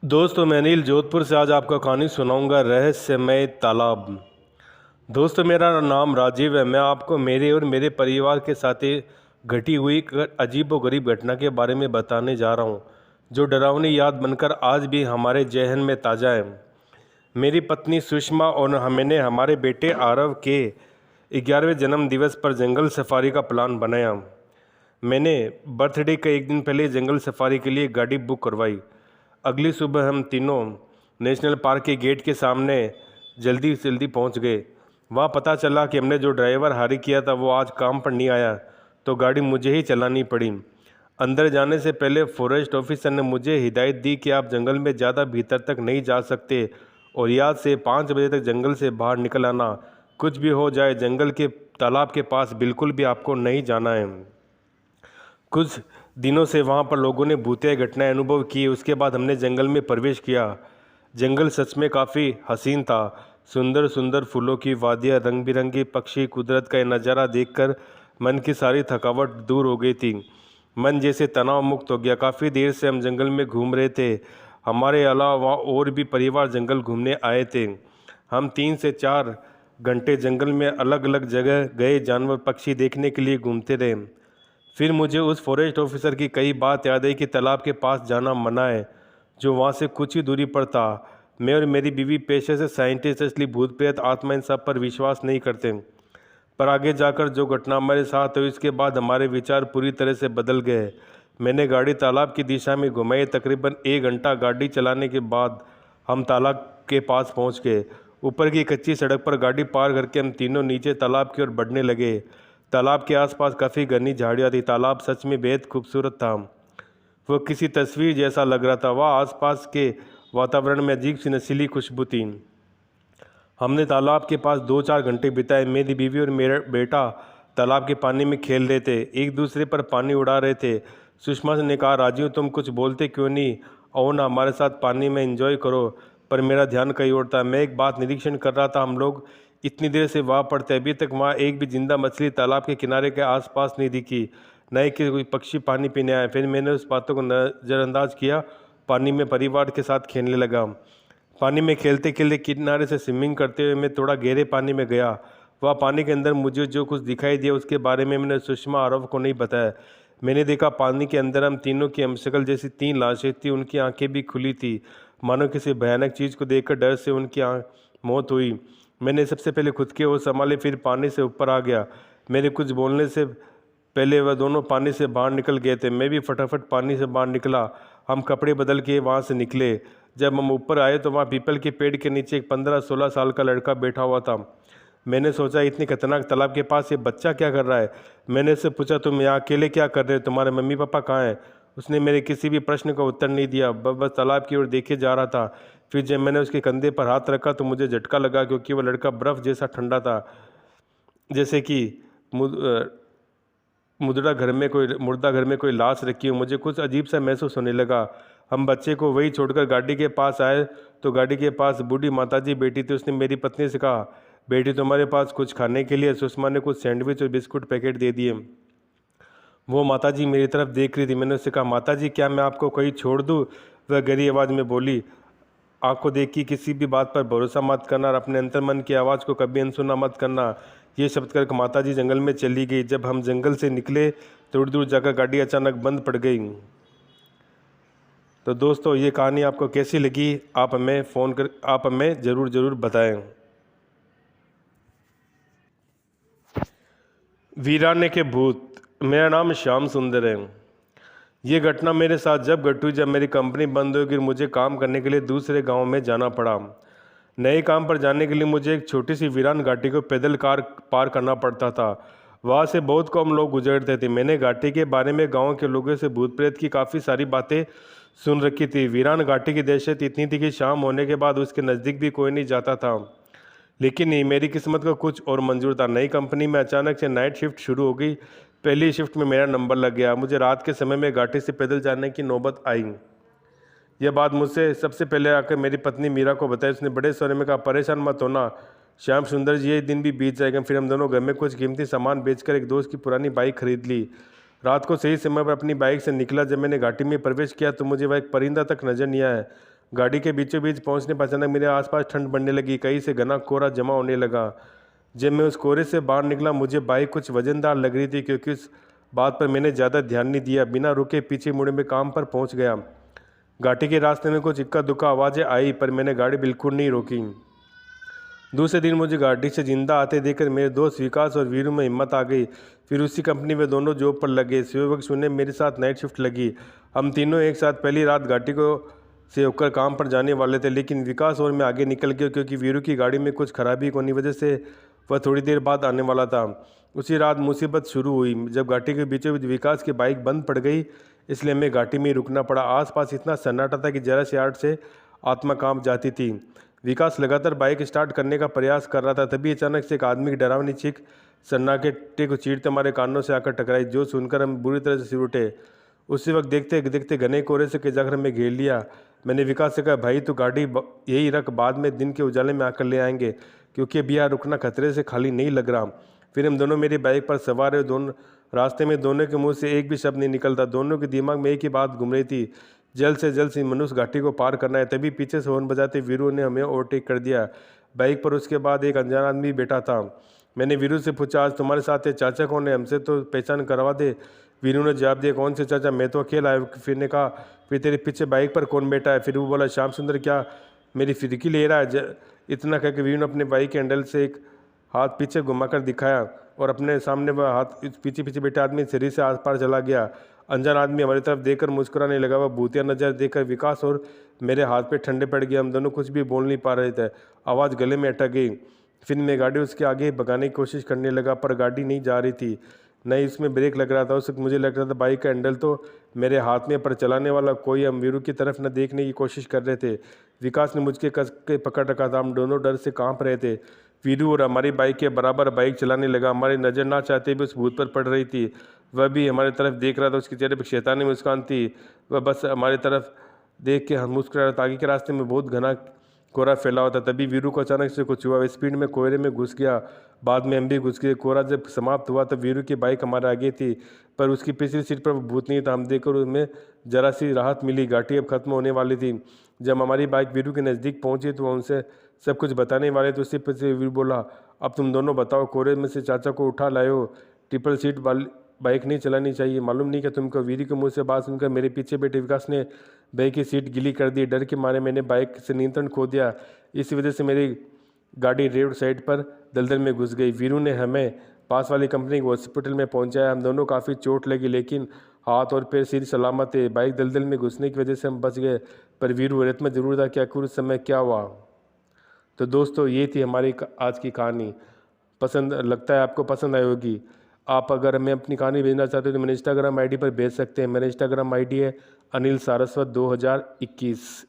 दोस्तों मैं अनिल जोधपुर से आज आपको कहानी सुनाऊंगा रहस्यमय तालाब। दोस्तों मेरा नाम राजीव है। मैं आपको मेरे और मेरे परिवार के साथ घटी हुई एक अजीबोगरीब घटना के बारे में बताने जा रहा हूं, जो डरावनी याद बनकर आज भी हमारे जहन में ताज़ा है। मेरी पत्नी सुषमा और मैंने हमारे बेटे आरव के 11वें जन्म दिवस पर जंगल सफारी का प्लान बनाया। मैंने बर्थडे के एक दिन पहले जंगल सफारी के लिए गाड़ी बुक करवाई। अगली सुबह हम तीनों नेशनल पार्क के गेट के सामने जल्दी जल्दी पहुंच गए। वहां पता चला कि हमने जो ड्राइवर हायर किया था वो आज काम पर नहीं आया, तो गाड़ी मुझे ही चलानी पड़ी। अंदर जाने से पहले फॉरेस्ट ऑफिसर ने मुझे हिदायत दी कि आप जंगल में ज़्यादा भीतर तक नहीं जा सकते और याद से 5 बजे तक जंगल से बाहर निकल आना। कुछ भी हो जाए, जंगल के तालाब के पास बिल्कुल भी आपको नहीं जाना है। कुछ दिनों से वहाँ पर लोगों ने भूतिया घटनाएं अनुभव की। उसके बाद हमने जंगल में प्रवेश किया। जंगल सच में काफ़ी हसीन था। सुंदर सुंदर फूलों की वादियाँ, रंग बिरंगी पक्षी, कुदरत का यह नज़ारा देखकर मन की सारी थकावट दूर हो गई थी। मन जैसे तनाव मुक्त हो गया। काफ़ी देर से हम जंगल में घूम रहे थे। हमारे अलावा वहाँ और भी परिवार जंगल घूमने आए थे। हम 3 से 4 घंटे जंगल में अलग अलग जगह गए, जानवर पक्षी देखने के लिए घूमते रहे। फिर मुझे उस फॉरेस्ट ऑफिसर की कई बात याद आई कि तालाब के पास जाना मना है, जो वहाँ से कुछ ही दूरी पर था। मैं और मेरी बीवी पेशे से साइंटिस्ट, इसलिए भूत प्रेत आत्मा इन सब पर विश्वास नहीं करते। पर आगे जाकर जो घटना हमारे साथ हुई, उसके बाद हमारे विचार पूरी तरह से बदल गए। मैंने गाड़ी तालाब की दिशा में घुमाई। तकरीबन 1 घंटा गाड़ी चलाने के बाद हम तालाब के पास पहुंच गए। ऊपर की कच्ची सड़क पर गाड़ी पार करके हम तीनों नीचे तालाब की ओर बढ़ने लगे। तालाब के आसपास काफ़ी घनी झाड़ियाँ थी। तालाब सच में बेहद खूबसूरत था। वो किसी तस्वीर जैसा लग रहा था। वह आसपास के वातावरण में अजीब सी नशीली खुशबू थी। हमने तालाब के पास 2-4 घंटे बिताए। मेरी बीवी और मेरा बेटा तालाब के पानी में खेल रहे थे, एक दूसरे पर पानी उड़ा रहे थे। सुषमा ने कहा, राजीव तुम कुछ बोलते क्यों नहीं, आओ ना हमारे साथ पानी में एंजॉय करो। पर मेरा ध्यान कहीं और था। मैं एक बात निरीक्षण कर रहा था। हम लोग इतनी देर से वहाँ पर थे, अभी तक वहाँ एक भी जिंदा मछली तालाब के किनारे के आसपास नहीं दिखी, न ही कि कोई पक्षी पानी पीने आया। फिर मैंने उस बातों को नज़रअंदाज किया। पानी में परिवार के साथ खेलने लगा। पानी में खेलते खेलते किनारे से स्विमिंग करते हुए मैं थोड़ा गहरे पानी में गया। वह पानी के अंदर मुझे जो कुछ दिखाई दिया उसके बारे में मैंने सुषमा आरव को नहीं बताया। मैंने देखा पानी के अंदर हम तीनों की हमशक्ल जैसी 3 लाशें थी। उनकी आंखें भी खुली थी, मानो किसी भयानक चीज़ को देखकर डर से उनकी मौत हुई। मैंने सबसे पहले खुद के होश संभाले, फिर पानी से ऊपर आ गया। मेरे कुछ बोलने से पहले वह दोनों पानी से बाहर निकल गए थे। मैं भी फटाफट पानी से बाहर निकला। हम कपड़े बदल के वहाँ से निकले। जब हम ऊपर आए तो वहाँ पीपल के पेड़ के नीचे एक 15-16 साल का लड़का बैठा हुआ था। मैंने सोचा, इतनी खतरनाक तालाब के पास ये बच्चा क्या कर रहा है। मैंने उससे पूछा, तुम यहाँ अकेले क्या कर रहे हो, तुम्हारे मम्मी पापा कहाँ हैं। उसने मेरे किसी भी प्रश्न का उत्तर नहीं दिया, बस तालाब की ओर देखे जा रहा था। फिर जब मैंने उसके कंधे पर हाथ रखा तो मुझे झटका लगा, क्योंकि वह लड़का बर्फ़ जैसा ठंडा था, जैसे कि मुर्दा घर में कोई लाश रखी हो। मुझे कुछ अजीब सा महसूस होने लगा। हम बच्चे को वही छोड़कर गाड़ी के पास आए तो गाड़ी के पास बूढ़ी माताजी बैठी थी। उसने मेरी पत्नी से कहा, बेटी तुम्हारे पास कुछ खाने के लिए। सुषमा ने कुछ सैंडविच और बिस्कुट पैकेट दे दिए। वो माताजी मेरी तरफ देख रही थी। मैंने उससे कहा, माताजी क्या मैं आपको कहीं छोड़ दूँ। वह गहरी आवाज़ में बोली, आंखों देखी किसी भी बात पर भरोसा मत करना और अपने अंतर मन की आवाज़ को कभी अनसुना मत करना। ये शब्द कर माताजी जंगल में चली गई। जब हम जंगल से निकले थोड़ी दूर जाकर गाड़ी अचानक बंद पड़ गई। तो दोस्तों ये कहानी आपको कैसी लगी, आप हमें ज़रूर बताएं। वीराने के भूत। मेरा नाम श्याम सुंदर है। ये घटना मेरे साथ जब घटी जब मेरी कंपनी बंद हो गई और मुझे काम करने के लिए दूसरे गांव में जाना पड़ा। नए काम पर जाने के लिए मुझे एक छोटी सी वीरान घाटी को पैदल कार पार करना पड़ता था। वहाँ से बहुत कम लोग गुजरते थे। मैंने घाटी के बारे में गांव के लोगों से भूत प्रेत की काफ़ी सारी बातें सुन रखी थी। वीरान घाटी की दहशत इतनी थी कि शाम होने के बाद उसके नज़दीक भी कोई नहीं जाता था। लेकिन नहीं, मेरी किस्मत का कुछ और मंजूर था। नई कंपनी में अचानक से नाइट शिफ्ट शुरू हो गई। पहली शिफ्ट में मेरा नंबर लग गया। मुझे रात के समय में घाटी से पैदल जाने की नौबत आई। यह बात मुझसे सबसे पहले आकर मेरी पत्नी मीरा को बताई। उसने बड़े स्वर में कहा, परेशान मत होना श्याम सुंदर जी, ये दिन भी बीत जाएगा। फिर हम दोनों घर में कुछ कीमती सामान बेचकर एक दोस्त की पुरानी बाइक खरीद ली। रात को सही समय पर अपनी बाइक से निकला। जब मैंने घाटी में प्रवेश किया तो मुझे वह एक परिंदा तक नजर नहीं आया। गाड़ी के बीचों बीच पहुंचने पर अचानक मेरे आसपास ठंड बढ़ने लगी, कहीं से घना कोहरा जमा होने लगा। जब मैं उस कोहरे से बाहर निकला मुझे बाइक कुछ वजनदार लग रही थी, क्योंकि उस बात पर मैंने ज़्यादा ध्यान नहीं दिया। बिना रुके पीछे मुड़े में काम पर पहुंच गया। घाटी के रास्ते में कुछ इक्का दुक्का आवाज़ें आई, पर मैंने गाड़ी बिल्कुल नहीं रोकी। दूसरे दिन मुझे गाड़ी से जिंदा आते देखकर मेरे दोस्त विकास और वीरू में हिम्मत आ गई। फिर उसी कंपनी में दोनों जॉब पर लगे। सुबह सुने मेरे साथ नाइट शिफ्ट लगी। हम तीनों एक साथ पहली रात घाटी को से होकर काम पर जाने वाले थे, लेकिन विकास और मैं आगे निकल गए, क्योंकि वीरू की गाड़ी में कुछ खराबी होने की वजह से वह थोड़ी देर बाद आने वाला था। उसी रात मुसीबत शुरू हुई जब घाटी के बीचों बीच विकास की बाइक बंद पड़ गई, इसलिए हमें घाटी में ही रुकना पड़ा। आसपास इतना सन्नाटा था कि जरा से आड़ से आत्मा कांप जाती थी। विकास लगातार बाइक स्टार्ट करने का प्रयास कर रहा था, तभी अचानक से एक आदमी की डरावनी चीख सन्नाटे को चीरते हमारे कानों से आकर टकराई, जो सुनकर हम बुरी तरह से सिर उठे। उसी वक्त देखते देखते घने कोहरे से जाकर हमें घेर लिया। मैंने विकास से कहा, भाई तू गाड़ी यही रख, बाद में दिन के उजाले में आकर ले आएंगे, क्योंकि अभी यहाँ रुकना खतरे से खाली नहीं लग रहा। फिर हम दोनों मेरी बाइक पर सवार हुए। दोनों रास्ते में दोनों के मुंह से एक भी शब्द नहीं निकलता। दोनों के दिमाग में एक ही बात घूम रही थी, जल्द से जल्द मनुष्य घाटी को पार करना है। तभी पीछे से हॉर्न बजाते वीरू ने हमें ओवरटेक कर दिया। बाइक पर उसके बाद एक अनजान आदमी बैठा था। मैंने वीरू से पूछा, आज तुम्हारे साथ ये चाचा कौन है, हमसे तो पहचान करवा दे। वीरू ने जवाब दिया, कौन से चाचा, मैं तो अकेला है। फिर ने कहा, फिर तेरे पीछे बाइक पर कौन बैठा है। फिर वो बोला, श्याम सुंदर, क्या मेरी फिरकी ले रहा है। इतना कहकर वीरू ने अपने बाइक के हैंडल से एक हाथ पीछे घुमाकर दिखाया और अपने सामने वह हाथ पीछे पीछे बैठे आदमी शरीर से आस पार चला गया। अनजान आदमी हमारी तरफ देखकर मुस्कुराने लगा। वह भूतिया नजर देखकर विकास और मेरे हाथ पे ठंडे पड़ गए। हम दोनों कुछ भी बोल नहीं पा रहे थे, आवाज़ गले में अटक गई। फिर मैं गाड़ी उसके आगे भगाने की कोशिश करने लगा, पर गाड़ी नहीं जा रही थी, न ही उसमें ब्रेक लग रहा था। उस वक्त मुझे लग रहा था बाइक का हैंडल तो मेरे हाथ में, पर चलाने वाला कोई। हम वीरू की तरफ न देखने की कोशिश कर रहे थे। विकास ने मुझके कस के पकड़ रखा था। हम दोनों डर से कांप रहे थे। वीरू और हमारी बाइक के बराबर बाइक चलाने लगा। हमारी नज़र ना चाहते भी उस भूत पर पड़ रही थी। वह भी हमारी तरफ देख रहा था। उसके चेहरे पर शैतानी मुस्कान थी। वह बस हमारी तरफ देख के हम मुस्कुरा रहा था। आगे के रास्ते में बहुत घना कोहरा फैला हुआ था। तभी वीरू को अचानक से कुछ हुआ, स्पीड में कोहरे में घुस गया। बाद में हम भी घुस गए। कोहरा जब समाप्त हुआ तब वीरू की बाइक हमारे आगे थी, पर उसकी पिछली सीट पर भूत नहीं था। हम देखकर उसमें जरा सी राहत मिली। घाटी अब खत्म होने वाली थी। जब हमारी बाइक वीरू के नज़दीक पहुंची तो उनसे सब कुछ बताने वाले थे। उससे पीछे वीरू बोला, अब तुम दोनों बताओ, कोहरे में से चाचा को उठा लाए हो, ट्रिपल सीट वाली बाइक नहीं चलानी चाहिए, मालूम नहीं कि तुमको। वीरू के मुंह से बात सुनकर मेरे पीछे बैठे विकास ने बाइक की सीट गीली कर दी। डर के मारे मैंने बाइक से नियंत्रण खो दिया। इसी वजह से मेरी गाड़ी रोड साइड पर दलदल में घुस गई। वीरू ने हमें पास वाली कंपनी के हॉस्पिटल में पहुंचाया। हम दोनों काफ़ी चोट लगी, लेकिन हाथ और पैर सिर सलामत है। बाइक दलदल में घुसने की वजह से हम बच गए, पर वीरू हैरत में जरूर था कि आखिर उस समय क्या हुआ। तो दोस्तों, ये थी हमारी आज की कहानी। पसंद लगता है आपको पसंद आई होगी। आप अगर हमें अपनी कहानी भेजना चाहते हो तो मेरे इंस्टाग्राम आईडी पर भेज सकते हैं। मेरा इंस्टाग्राम आईडी है अनिल सारस्वत 2021।